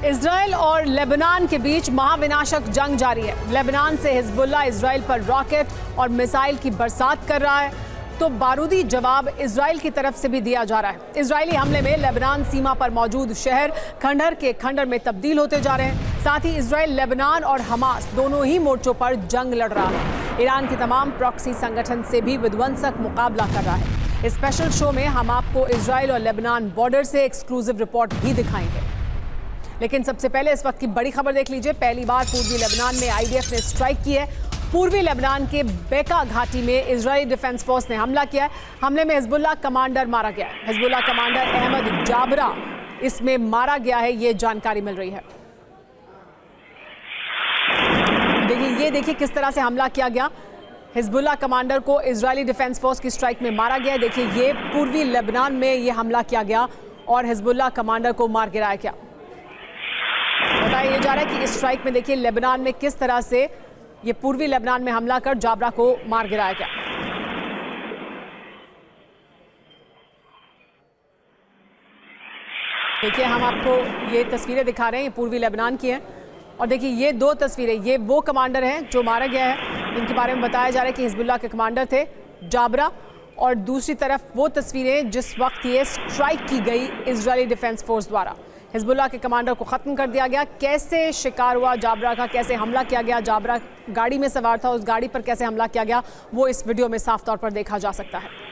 Israel और Lebanon के बीच महाविनाशक जंग जारी है। लेबनान से हिजबुल्लाह इजराइल पर रॉकेट और मिसाइल की बरसात कर रहा है, तो बारूदी जवाब इजराइल की तरफ से भी दिया जा रहा है। इजरायली हमले में लेबनान सीमा पर मौजूद शहर खंडहर के खंडहर में तब्दील होते जा रहे हैं। साथ ही इजराइल लेबनान और हमास दोनों ही मोर्चों पर जंग लड़ रहा है। ईरान के तमाम प्रॉक्सी संगठन से भी विध्वंसक मुकाबला कर रहा है। इस स्पेशल शो में हम आपको इजराइल और लेबनान बॉर्डर से एक्सक्लूसिव रिपोर्ट भी दिखाएंगे। लेकिन सबसे पहले इस वक्त की बड़ी खबर देख लीजिए। पहली बार पूर्वी लेबनान में आईडीएफ ने स्ट्राइक की है। पूर्वी लेबनान के बेका घाटी में इजरायली डिफेंस फोर्स ने हमला किया है। हमले में हिजबुल्लाह कमांडर मारा गया है। हिजबुल्लाह कमांडर अहमद जाबरा इसमें मारा गया है, ये जानकारी मिल रही है। देखिए किस तरह से हमला किया गया। हिजबुल्लाह कमांडर को इजरायली डिफेंस फोर्स की स्ट्राइक में मारा गया। देखिए ये पूर्वी लेबनान में ये हमला किया गया और हिजबुल्लाह कमांडर को मार गिराया गया। बताया जा रहा है कि इस स्ट्राइक में देखिए लेबनान में किस तरह से ये पूर्वी लेबनान में हमला कर जाबरा को मार गिराया गया। देखिए हम आपको ये तस्वीरें दिखा रहे हैं, ये पूर्वी लेबनान की हैं। और देखिए ये दो तस्वीरें, ये वो कमांडर हैं जो मारा गया है, इनके बारे में बताया जा रहा है कि हिजबुल्लाह के कमांडर थे जाबरा। और दूसरी तरफ वो तस्वीरें जिस वक्त ये स्ट्राइक की गई इजरायली डिफेंस फोर्स द्वारा। हिजबुल्लाह के कमांडर को ख़त्म कर दिया गया। कैसे शिकार हुआ जाबरा का, कैसे हमला किया गया, जाबरा गाड़ी में सवार था, उस गाड़ी पर कैसे हमला किया गया, वो इस वीडियो में साफ तौर पर देखा जा सकता है।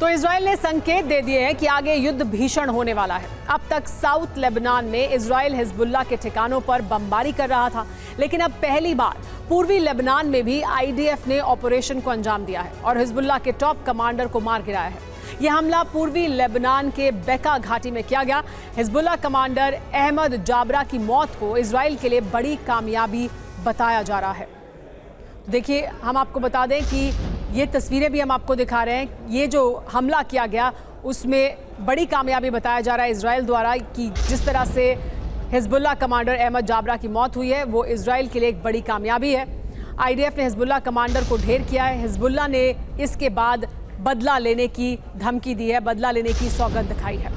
तो इजराइल ने संकेत दे दिए हैं कि आगे युद्ध भीषण होने वाला है। अब तक साउथ लेबनान में इजराइल हिजबुल्लाह के ठिकानों पर बमबारी कर रहा था, लेकिन अब पहली बार पूर्वी लेबनान में भी आईडीएफ ने ऑपरेशन को अंजाम दिया है और हिजबुल्लाह के टॉप कमांडर को मार गिराया है। यह हमला पूर्वी लेबनान के बेका घाटी में किया गया। हिजबुल्लाह कमांडर अहमद जाबरा की मौत को इजराइल के लिए बड़ी कामयाबी बताया जा रहा है। देखिए हम आपको बता दें कि ये तस्वीरें भी हम आपको दिखा रहे हैं। ये जो हमला किया गया उसमें बड़ी कामयाबी बताया जा रहा है इजराइल द्वारा कि जिस तरह से हिजबुल्लाह कमांडर अहमद जाबरा की मौत हुई है वो इजराइल के लिए एक बड़ी कामयाबी है। आईडीएफ ने हिजबुल्लाह कमांडर को ढेर किया है। हिजबुल्लाह ने इसके बाद बदला लेने की धमकी दी है, बदला लेने की सौगंध दिखाई है।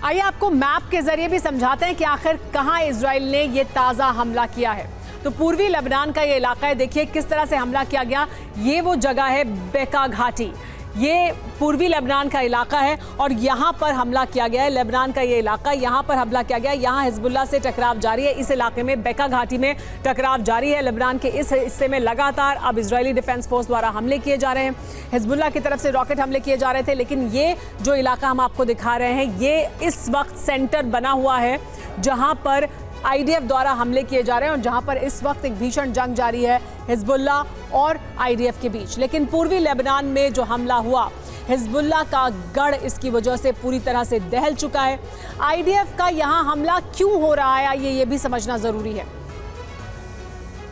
आइए आपको मैप के जरिए भी समझाते हैं कि आखिर कहां इजराइल ने ये ताज़ा हमला किया है। तो पूर्वी लेबनान का ये इलाका है, देखिए किस तरह से हमला किया गया। ये वो जगह है बेका घाटी, ये पूर्वी लेबनान का इलाका है और यहाँ पर हमला किया गया है। लेबनान का ये इलाका, यहाँ पर हमला किया गया है। यहाँ हिजबुल्लाह से टकराव जारी है। इस इलाके में बेका घाटी में टकराव जारी है। लेबनान के इस हिस्से में लगातार अब इजरायली डिफेंस फोर्स द्वारा हमले किए जा रहे हैं। हिजबुल्लाह की तरफ से रॉकेट हमले किए जा रहे थे, लेकिन ये जो इलाका हम आपको दिखा रहे हैं ये इस वक्त सेंटर बना हुआ है जहाँ पर आईडीएफ द्वारा हमले किए जा रहे हैं और जहां पर इस वक्त एक भीषण जंग जारी है हिजबुल्लाह और आईडीएफ के बीच। लेकिन पूर्वी लेबनान में जो हमला हुआ, हिजबुल्लाह का गढ़ इसकी वजह से पूरी तरह से दहल चुका है। आईडीएफ का यहां हमला क्यों हो रहा है ये भी समझना जरूरी है।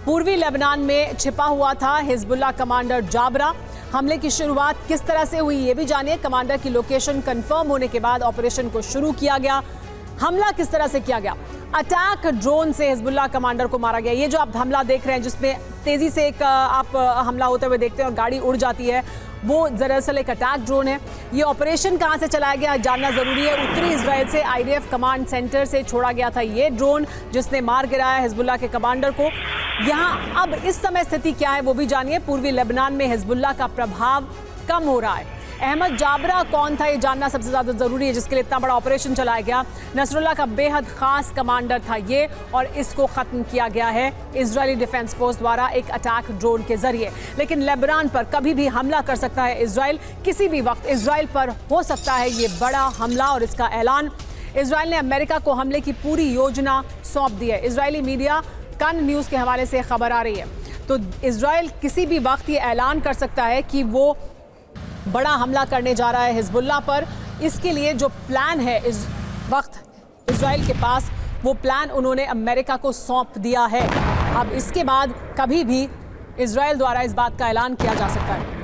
पूर्वी लेबनान में छिपा हुआ था हिजबुल्लाह कमांडर जाबरा। हमले की शुरुआत किस तरह से हुई ये भी जानिए। कमांडर की लोकेशन कंफर्म होने के बाद ऑपरेशन को शुरू किया गया। हमला किस तरह से किया गया? अटैक ड्रोन से हिजबुल्लाह कमांडर को मारा गया। ये जो आप हमला देख रहे हैं जिसमें तेजी से एक आप हमला होते हुए देखते हैं और गाड़ी उड़ जाती है, वो दरअसल एक अटैक ड्रोन है। ये ऑपरेशन कहां से चलाया गया जानना जरूरी है। उत्तरी इजराइल से आईडीएफ कमांड सेंटर से छोड़ा गया था ये ड्रोन जिसने मार गिराया हिजबुल्लाह के कमांडर को। यहाँ अब इस समय स्थिति क्या है वो भी जानिए। पूर्वी लेबनान में हिजबुल्लाह का प्रभाव कम हो रहा है। अहमद जाबरा कौन था ये जानना सबसे ज्यादा जरूरी है, जिसके लिए इतना बड़ा ऑपरेशन चलाया गया। नसरुल्लाह का बेहद खास कमांडर था ये और इसको खत्म किया गया है इजरायली डिफेंस फोर्स द्वारा एक अटैक ड्रोन के जरिए। लेकिन लेबनान पर कभी भी हमला कर सकता है इजराइल, किसी भी वक्त इजराइल पर हो सकता है ये बड़ा हमला और इसका ऐलान। इजराइल ने अमेरिका को हमले की पूरी योजना सौंप दी है। इजरायली मीडिया कन न्यूज के हवाले से खबर आ रही है। तो इजराइल किसी भी वक्त ये ऐलान कर सकता है कि वो बड़ा हमला करने जा रहा है हिजबुल्लाह पर। इसके लिए जो प्लान है इस वक्त इजराइल के पास, वो प्लान उन्होंने अमेरिका को सौंप दिया है। अब इसके बाद कभी भी इजराइल द्वारा इस बात का ऐलान किया जा सकता है।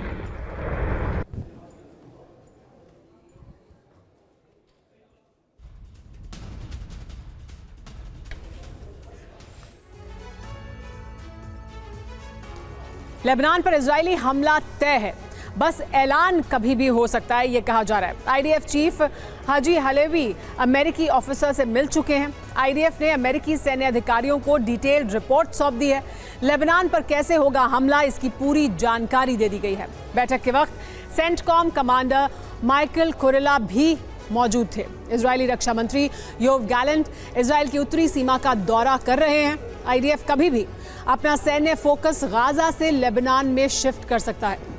लेबनान पर इजरायली हमला तय है, बस ऐलान कभी भी हो सकता है, ये कहा जा रहा है। आईडीएफ चीफ हाजी हलेवी अमेरिकी ऑफिसर से मिल चुके हैं। आईडीएफ ने अमेरिकी सैन्य अधिकारियों को डिटेल्ड रिपोर्ट सौंप दी है। लेबनान पर कैसे होगा हमला, इसकी पूरी जानकारी दे दी गई है। बैठक के वक्त सेंटकॉम कमांडर माइकल कुरेला भी मौजूद थे। इजरायली रक्षा मंत्री योव गैलेंट इजराइल की उत्तरी सीमा का दौरा कर रहे हैं। आईडीएफ कभी भी अपना सैन्य फोकस गाजा से लेबनान में शिफ्ट कर सकता है।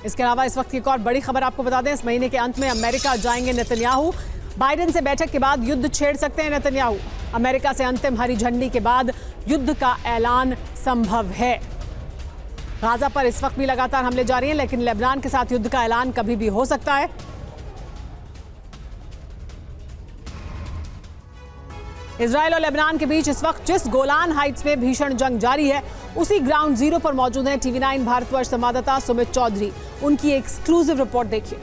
इसके अलावा इस वक्त की एक और बड़ी खबर आपको बता दें, इस महीने के अंत में अमेरिका जाएंगे नेतन्याहू। बाइडेन से बैठक के बाद युद्ध छेड़ सकते हैं नेतन्याहू। अमेरिका से अंतिम हरी झंडी के बाद युद्ध का ऐलान संभव है। गाजा पर इस वक्त भी लगातार हमले जारी हैं, लेकिन लेबनान के साथ युद्ध का ऐलान कभी भी हो सकता है। इजराइल और लेबनान के बीच इस वक्त जिस गोलान हाइट्स में भीषण जंग जारी है, उसी ग्राउंड जीरो पर मौजूद हैं TV9 भारतवर्ष संवाददाता सुमित चौधरी। उनकी एक्सक्लूसिव रिपोर्ट देखिए।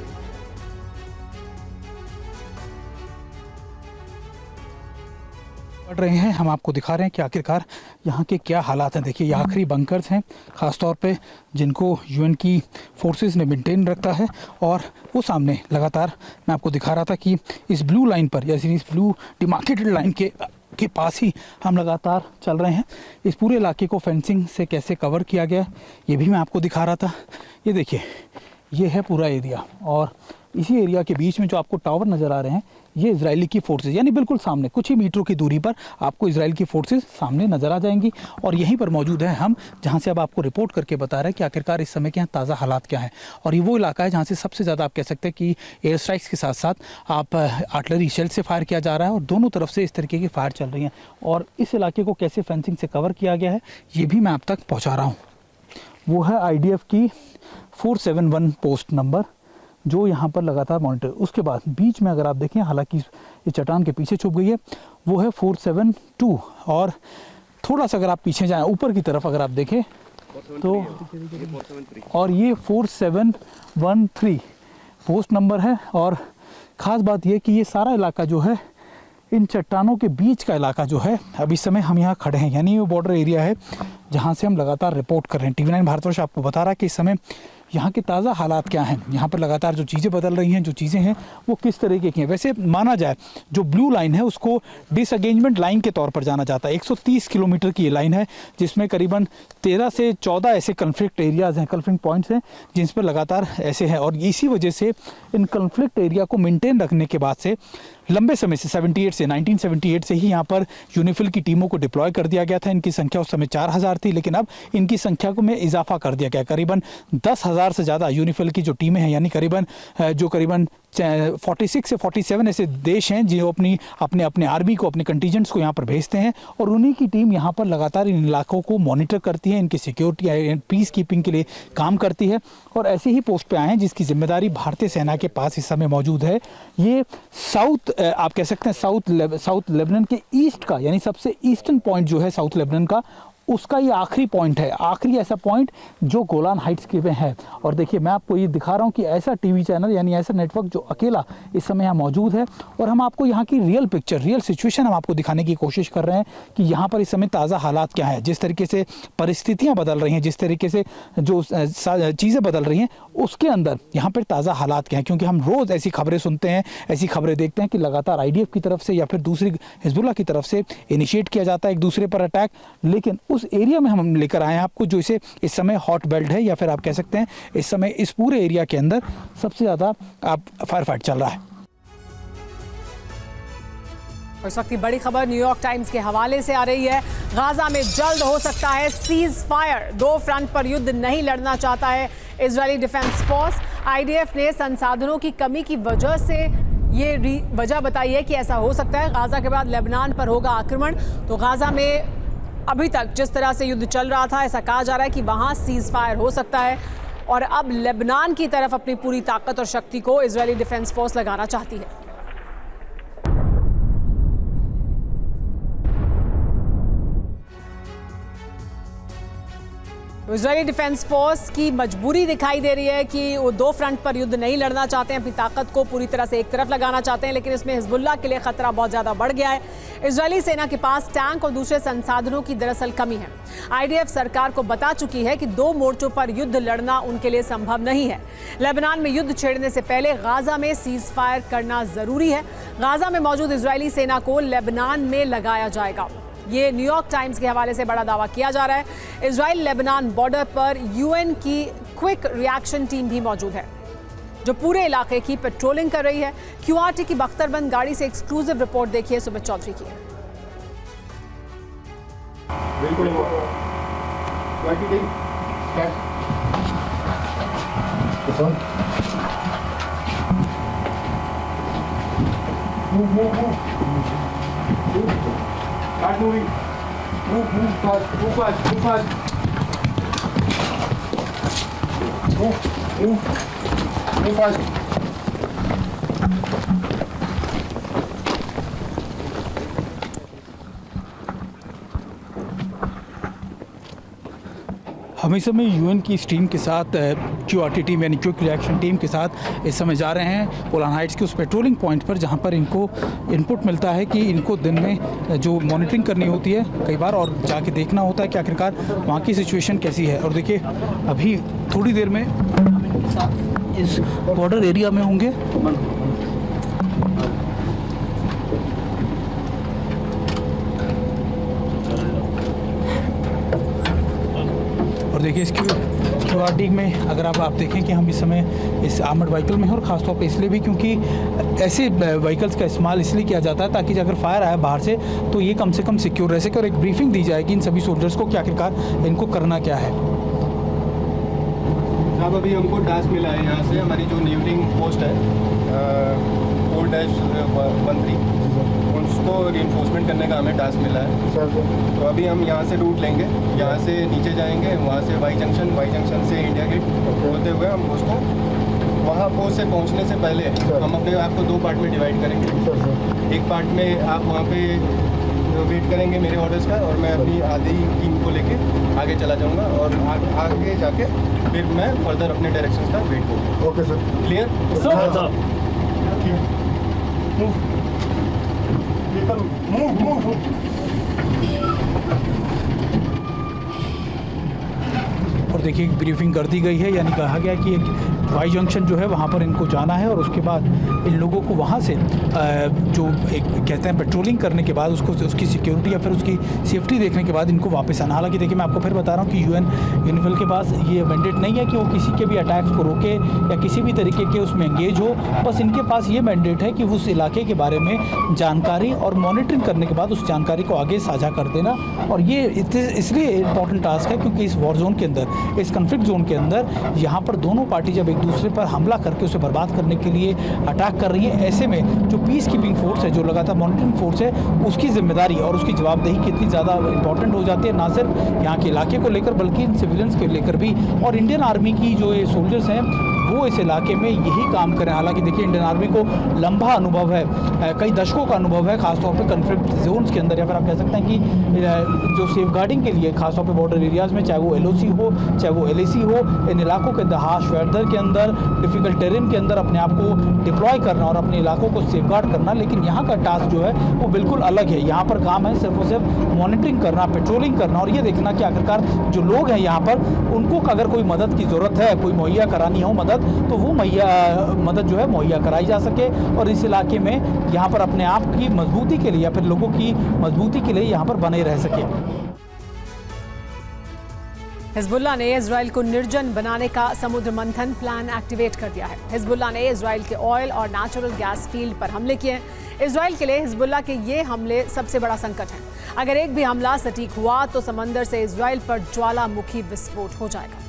पढ़ रहे हैं, हम आपको दिखा रहे हैं कि आखिरकार यहाँ के क्या हालात हैं। देखिए, ये आखिरी बंकर्स हैं, ख़ासतौर पे जिनको यूएन की फोर्सेस ने मेंटेन रखा है। और वो सामने लगातार मैं आपको दिखा रहा था कि इस ब्लू लाइन पर, या इस ब्लू डिमार्केटेड लाइन के पास ही हम लगातार चल रहे हैं। इस पूरे इलाके को फेंसिंग से कैसे कवर किया गया, ये भी मैं आपको दिखा रहा था। ये देखिए, ये है पूरा एरिया, और इसी एरिया के बीच में जो आपको टावर नज़र आ रहे हैं, ये इजरायली की फोर्सेस, यानी बिल्कुल सामने कुछ ही मीटरों की दूरी पर आपको इजराइल की फोर्सेस सामने नज़र आ जाएंगी। और यहीं पर मौजूद है हम, जहां से अब आपको रिपोर्ट करके बता रहे हैं कि आखिरकार इस समय के यहाँ ताज़ा हालात क्या हैं। और ये वो इलाका है जहाँ से सबसे ज़्यादा आप कह सकते हैं कि एयर स्ट्राइक्स के साथ साथ आप आर्टिलरी शेल से फायर किया जा रहा है, और दोनों तरफ से इस तरीके की फायर चल रही हैं। और इस इलाके को कैसे फेंसिंग से कवर किया गया है, ये भी मैं आप तक पहुँचा रहा हूँ। वो है IDF की 471 पोस्ट नंबर, जो यहाँ पर लगातार मॉनिटर। उसके बाद बीच में अगर आप देखें, हालांकि ये चट्टान के पीछे छुप गई है, वो है 472। और थोड़ा सा अगर आप पीछे जाएं ऊपर की तरफ अगर आप देखें तो, और ये 4713 पोस्ट नंबर है। और ख़ास बात यह कि ये सारा इलाका जो है, इन चट्टानों के बीच का इलाका जो है, अभी समय हम यहाँ खड़े हैं, यानी वो बॉर्डर एरिया है जहाँ से हम लगातार रिपोर्ट कर रहे हैं। TV9 भारतवर्ष आपको बता रहा है कि इस समय यहाँ के ताज़ा हालात क्या हैं, यहाँ पर लगातार जो चीज़ें बदल रही हैं, जो चीज़ें हैं वो किस तरीके की हैं। वैसे माना जाए जो ब्लू लाइन है उसको डिसअगेंजमेंट लाइन के तौर पर जाना जाता है। 130 किलोमीटर की ये लाइन है, जिसमें करीबन 13 से 14 ऐसे कन्फ्लिक्ट एरियाज़ हैं, कन्फ्लिक्ट पॉइंट्स हैं, जिन पर लगातार ऐसे हैं। और इसी वजह से इन कन्फ्लिक्ट एरिया को मेनटेन रखने के बाद से लंबे समय से 1978 से ही यहाँ पर यूनिफिल की टीमों को डिप्लॉय कर दिया गया था। इनकी संख्या उस समय 4000 थी, लेकिन अब इनकी संख्या को में इजाफा कर दिया गया। करीबन 10,000 से ज़्यादा यूनिफिल की जो टीमें हैं, यानी करीबन 46 से 47 ऐसे देश हैं जो अपने आर्मी को, अपने कंटीजेंट्स को यहाँ पर भेजते हैं, और उन्हीं की टीम यहाँ पर लगातार इन इलाकों को मॉनिटर करती है, इनकी सिक्योरिटी पीस कीपिंग के लिए काम करती है। और ऐसे ही पोस्ट पे आए हैं जिसकी जिम्मेदारी भारतीय सेना के पास इस समय मौजूद है। ये साउथ, आप कह सकते हैं साउथ लेबनान के ईस्ट का, यानी सबसे ईस्टर्न पॉइंट जो है साउथ लेबनान का, उसका ये आखिरी पॉइंट है, आखिरी ऐसा पॉइंट जो गोलान हाइट्स के में है। और देखिए, मैं आपको ये दिखा रहा हूँ कि ऐसा टीवी चैनल, यानी ऐसा नेटवर्क जो अकेला इस समय यहाँ मौजूद है, और हम आपको यहाँ की रियल पिक्चर, रियल सिचुएशन हम आपको दिखाने की कोशिश कर रहे हैं कि यहाँ पर इस समय ताज़ा हालात क्या है, जिस तरीके से परिस्थितियाँ बदल रही हैं, जिस तरीके से जो चीज़ें बदल रही हैं, उसके अंदर यहाँ पर ताज़ा हालात क्या हैं। क्योंकि हम रोज़ ऐसी खबरें सुनते हैं, ऐसी खबरें देखते हैं कि लगातार IDF की तरफ से या फिर दूसरी हिजबुल्लाह की तरफ से इनिशिएट किया जाता है एक दूसरे पर अटैक, लेकिन उस एरिया में हम लेकर आए हैं आपको जो इसे इस समय हॉट बेल्ट है, या फिर आप कह सकते हैं इस समय इस पूरे एरिया के अंदर सबसे ज़्यादा फायर फाइट चल रहा है। इस वक्त की बड़ी खबर न्यूयॉर्क टाइम्स के हवाले से आ रही है। गाजा में जल्द हो सकता है सीज फायर। 2 फ्रंट पर युद्ध नहीं लड़ना चाहता है इजरायली डिफेंस फोर्स। IDF ने संसाधनों की कमी की वजह से ये वजह बताई है कि ऐसा हो सकता है। गाजा के बाद लेबनान पर होगा आक्रमण। तो गाजा में अभी तक जिस तरह से युद्ध चल रहा था, ऐसा कहा जा रहा है कि वहां सीज फायर हो सकता है, और अब लेबनान की तरफ अपनी पूरी ताकत और शक्ति को इजरायली डिफेंस फोर्स लगाना चाहती है। इजरायली डिफेंस फोर्स की मजबूरी दिखाई दे रही है कि वो दो फ्रंट पर युद्ध नहीं लड़ना चाहते हैं, अपनी ताकत को पूरी तरह से एक तरफ लगाना चाहते हैं, लेकिन इसमें हिजबुल्लाह के लिए खतरा बहुत ज्यादा बढ़ गया है। इजरायली सेना के पास टैंक और दूसरे संसाधनों की दरअसल कमी है। आईडीएफ सरकार को बता चुकी है कि दो मोर्चों पर युद्ध लड़ना उनके लिए संभव नहीं है। लेबनान में युद्ध छेड़ने से पहले गाजा में सीज फायर करना जरूरी है। गाजा में मौजूद इजरायली सेना को लेबनान में लगाया जाएगा। ये न्यूयॉर्क टाइम्स के हवाले से बड़ा दावा किया जा रहा है। इजराइल लेबनान बॉर्डर पर यूएन की क्विक रिएक्शन टीम भी मौजूद है जो पूरे इलाके की पेट्रोलिंग कर रही है। क्यूआरटी की बख्तरबंद गाड़ी से एक्सक्लूसिव रिपोर्ट देखिए सुमित चौधरी की। बिल्कुल Start moving. Move fast. Move fast. हम इस समय यूएन की इस टीम के साथ क्यूआरटी टीम यानी क्विक रिएक्शन टीम के साथ इस समय जा रहे हैं गोलान हाइट्स के उस पेट्रोलिंग पॉइंट पर जहां पर इनको इनपुट मिलता है कि इनको दिन में जो मॉनिटरिंग करनी होती है कई बार और जाके देखना होता है कि आखिरकार वहाँ की सिचुएशन कैसी है। और देखिए अभी थोड़ी देर में हम इनके साथ इस बॉर्डर एरिया में होंगे। और देखिए इसकी क्यूआरटी में अगर आप देखें कि हम इस समय इस आर्मर्ड व्हीकल में हैं और ख़ासतौर पे इसलिए भी क्योंकि ऐसे व्हीकल्स का इस्तेमाल इसलिए किया जाता है ताकि अगर फायर आया बाहर से तो ये कम से कम सिक्योर रह सके और एक ब्रीफिंग दी जाएगी इन सभी सोल्जर्स को कि आखिरकार इनको करना क्या है। साहब अभी हमको टास्क मिला है यहाँ से, हमारी जो न्यूलिंग पोस्ट है 4-13 उसको रीइंफोर्समेंट करने का हमें टास्क मिला है। तो अभी हम यहाँ से रूट लेंगे, यहाँ से नीचे जाएंगे, वहाँ से वाई जंक्शन से इंडिया गेट होते हुए हम उसको वहाँ पोस्ट से पहुँचने से पहले हम अपने आप को दो पार्ट में डिवाइड करेंगे। एक पार्ट में आप वहाँ पे वेट करेंगे मेरे ऑर्डर्स का और मैं अपनी आधी टीम को लेके आगे चला जाऊँगा और आगे जाके फिर मैं फर्दर अपने डायरेक्शंस का वेट करूँगा। Okay sir, clear? Move. और देखिए ब्रीफिंग कर दी गई है, यानी कहा गया कि एक वाई जंक्शन जो है वहाँ पर इनको जाना है और उसके बाद इन लोगों को वहाँ से जो एक कहते हैं पेट्रोलिंग करने के बाद उसकी सिक्योरिटी या फिर उसकी सेफ्टी देखने के बाद इनको वापस आना। हालांकि देखिए मैं आपको फिर बता रहा हूँ कि यूनिफिल के पास ये मैंडेट नहीं है कि वो किसी के भी अटैक्स को रोके या किसी भी तरीके के उसमें एंगेज हो। बस इनके पास ये मैंडेट है कि उस इलाके के बारे में जानकारी और मॉनिटरिंग करने के बाद उस जानकारी को आगे साझा कर देना। और ये इसलिए इम्पॉर्टेंट टास्क है क्योंकि इस वॉर जोन के अंदर, इस कन्फ्लिक्ट जोन के अंदर यहाँ पर दोनों पार्टी जब एक दूसरे पर हमला करके उसे बर्बाद करने के लिए अटैक कर रही है, ऐसे में जो पीस कीपिंग फोर्स है, जो लगातार मॉनिटरिंग फोर्स है, उसकी जिम्मेदारी और उसकी जवाबदेही कितनी ज़्यादा इंपॉर्टेंट हो जाती है, ना सिर्फ यहाँ के इलाके को लेकर बल्कि इन सिविलियंस के लेकर भी। और इंडियन आर्मी की जो ये सोल्जर्स हैं वो इस इलाके में यही काम करें। हालांकि देखिए इंडियन आर्मी को लंबा अनुभव है, कई दशकों का अनुभव है, खासतौर पे कन्फ्लिक्ट जोन्स के अंदर या फिर आप कह सकते हैं कि जो सेफ गार्डिंग के लिए खासतौर पे बॉर्डर एरियाज़ में, चाहे वो LOC हो चाहे वो LAC हो, इन इलाकों के अंदर हाश वेदर के अंदर, डिफ़िकल्ट टेरेन के अंदर अपने आप को डिप्लॉय करना और अपने इलाकों को सेफ गार्ड करना। लेकिन यहाँ का टास्क जो है वो बिल्कुल अलग है। यहाँ पर काम है सिर्फ और सिर्फ मॉनिटरिंग करना, पेट्रोलिंग करना और ये देखना कि आखिरकार जो लोग हैं यहाँ पर उनको अगर कोई मदद की ज़रूरत है, कोई मुहैया करानी हो मदद, तो वो मदद जो है मुहैया कराई जा सके और इस इलाके में यहाँ पर अपने आप की मजबूती के लिए या फिर लोगों की मजबूती के लिए यहाँ पर बने रह सके। हिजबुल्लाह ने इजराइल को निर्जन बनाने का समुद्र मंथन प्लान एक्टिवेट कर दिया है। हिजबुल्लाह ने इजराइल के ऑयल और नेचुरल गैस फील्ड पर हमले किए हैं। इजराइल के लिए हिजबुल्लाह के ये हमले सबसे बड़ा संकट है। अगर एक भी हमला सटीक हुआ तो समंदर से इजराइल पर ज्वालामुखी विस्फोट हो जाएगा।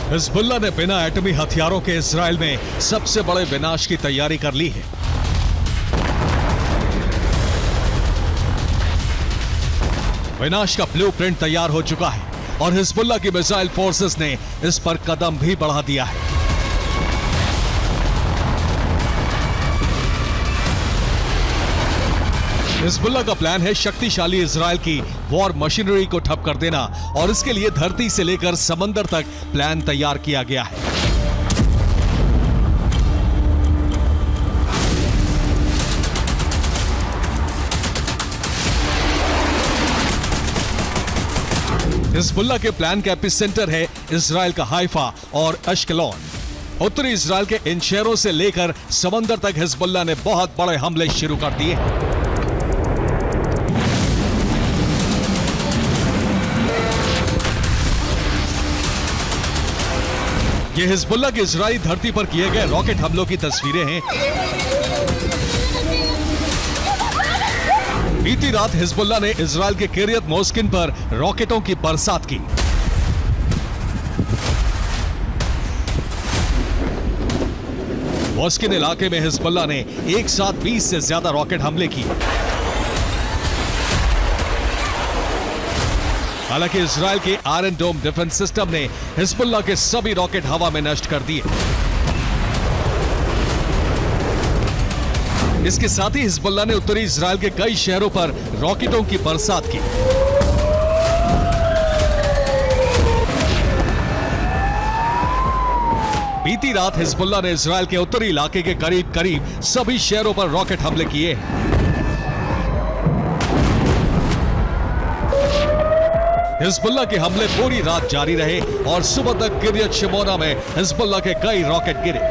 हिजबुल्लाह ने बिना एटमी हथियारों के इजराइल में सबसे बड़े विनाश की तैयारी कर ली है। विनाश का ब्लूप्रिंट तैयार हो चुका है और हिजबुल्लाह की मिसाइल फोर्सेस ने इस पर कदम भी बढ़ा दिया है। हिजबुल्लाह का प्लान है शक्तिशाली इजराइल की वॉर मशीनरी को ठप कर देना और इसके लिए धरती से लेकर समंदर तक प्लान तैयार किया गया है। हिजबुल्लाह के प्लान का एपिसेंटर है इजराइल का हाइफा और अश्कलोन। उत्तरी इजराइल के इन शहरों से लेकर समंदर तक हिजबुल्लाह ने बहुत बड़े हमले शुरू कर दिए हैं। ये हिजबुल्लाह की इजरायली धरती पर किए गए रॉकेट हमलों की तस्वीरें हैं। बीती रात हिजबुल्लाह ने इजराइल के किरियत मोस्किन पर रॉकेटों की बरसात की। मोस्किन इलाके में हिजबुल्लाह ने एक साथ 20 से ज्यादा रॉकेट हमले किए। हालांकि इजराइल के आयरन डोम डिफेंस सिस्टम ने हिजबुल्लाह के सभी रॉकेट हवा में नष्ट कर दिए। इसके साथ ही हिजबुल्लाह ने उत्तरी इजराइल के कई शहरों पर रॉकेटों की बरसात की। बीती रात हिजबुल्लाह ने इजराइल के उत्तरी इलाके के करीब करीब सभी शहरों पर रॉकेट हमले किए हैं। हिजबुल्लाह के हमले पूरी रात जारी रहे और सुबह तक किरियत शिमोना में हिजबुल्लाह के कई रॉकेट गिरे।